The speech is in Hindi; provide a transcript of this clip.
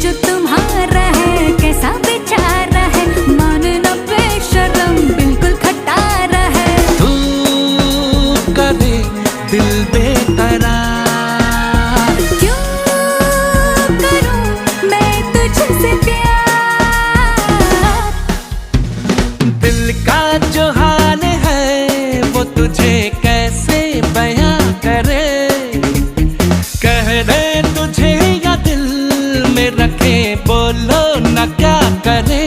जो तुम्हारा है कैसा बेचारा है, मानना बेशरम बिल्कुल खटारा है। तू करे दिल बेकरार, क्यों करूं मैं तुझसे प्यार। दिल का जो हाल है वो तुझे कैसे बयां करे, कह दे तुझे या दिल में रखे, बोलो ना क्या करे।